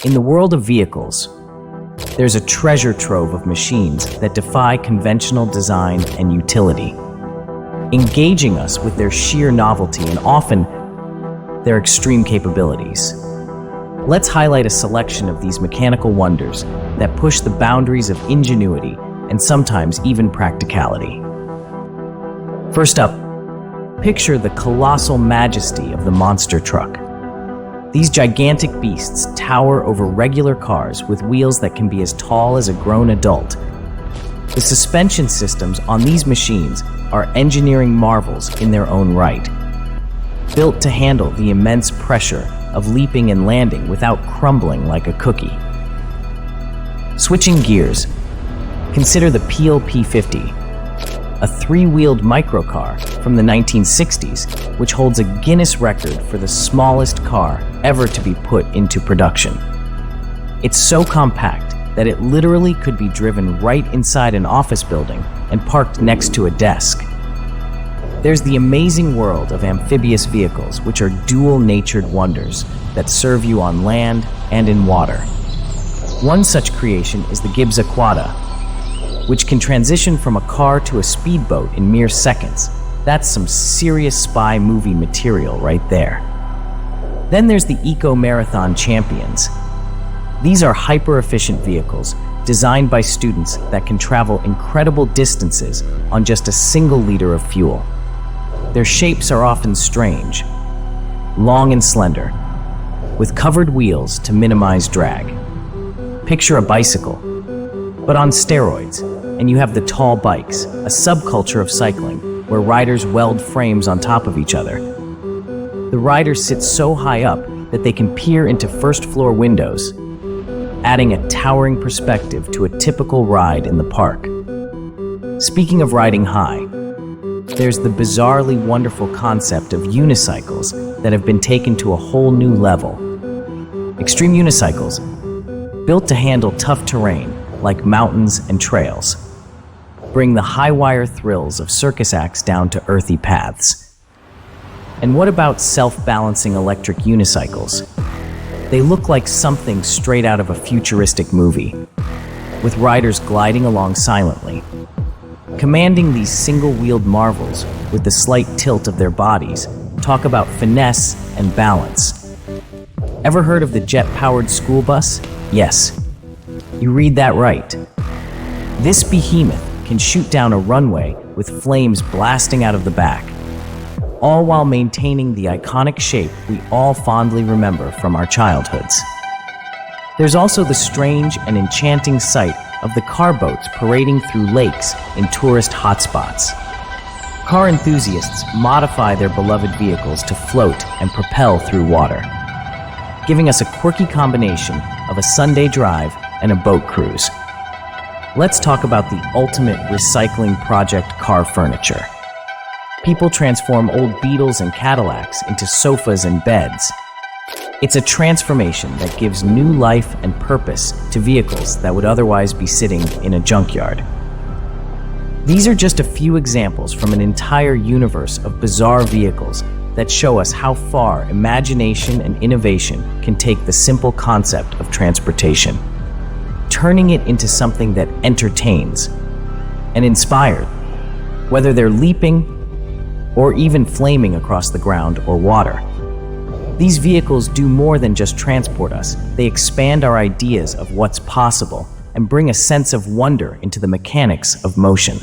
In the world of vehicles, there's a treasure trove of machines that defy conventional design and utility, engaging us with their sheer novelty and often their extreme capabilities. Let's highlight a selection of these mechanical wonders that push the boundaries of ingenuity and sometimes even practicality. First up, picture the colossal majesty of the monster truck. These gigantic beasts tower over regular cars with wheels that can be as tall as a grown adult. The suspension systems on these machines are engineering marvels in their own right, built to handle the immense pressure of leaping and landing without crumbling like a cookie. Switching gears, consider the Peel P50, a three-wheeled microcar from the 1960s, which holds a Guinness record for the smallest car ever to be put into production. It's so compact that it literally could be driven right inside an office building and parked next to a desk. There's the amazing world of amphibious vehicles, which are dual-natured wonders that serve you on land and in water. One such creation is the Gibbs Aquata, which can transition from a car to a speedboat in mere seconds. That's some serious spy movie material right there. Then there's the Eco Marathon Champions. These are hyper-efficient vehicles designed by students that can travel incredible distances on just a single liter of fuel. Their shapes are often strange, long and slender, with covered wheels to minimize drag. Picture a bicycle, but on steroids, and you have the tall bikes, a subculture of cycling where riders weld frames on top of each other. The riders sit so high up that they can peer into first-floor windows, adding a towering perspective to a typical ride in the park. Speaking of riding high, there's the bizarrely wonderful concept of unicycles that have been taken to a whole new level. Extreme unicycles, built to handle tough terrain like mountains and trails, bring the high-wire thrills of circus acts down to earthy paths. And what about self-balancing electric unicycles? They look like something straight out of a futuristic movie, with riders gliding along silently. Commanding these single-wheeled marvels with the slight tilt of their bodies, talk about finesse and balance. Ever heard of the jet-powered school bus? Yes, you read that right. This behemoth can shoot down a runway with flames blasting out of the back, all while maintaining the iconic shape we all fondly remember from our childhoods. There's also the strange and enchanting sight of the car boats parading through lakes in tourist hotspots. Car enthusiasts modify their beloved vehicles to float and propel through water, giving us a quirky combination of a Sunday drive and a boat cruise. Let's talk about the ultimate recycling project: car furniture. People transform old Beetles and Cadillacs into sofas and beds. It's a transformation that gives new life and purpose to vehicles that would otherwise be sitting in a junkyard. These are just a few examples from an entire universe of bizarre vehicles that show us how far imagination and innovation can take the simple concept of transportation, turning it into something that entertains and inspires, whether they're leaping or even flaming across the ground or water. These vehicles do more than just transport us. They expand our ideas of what's possible and bring a sense of wonder into the mechanics of motion.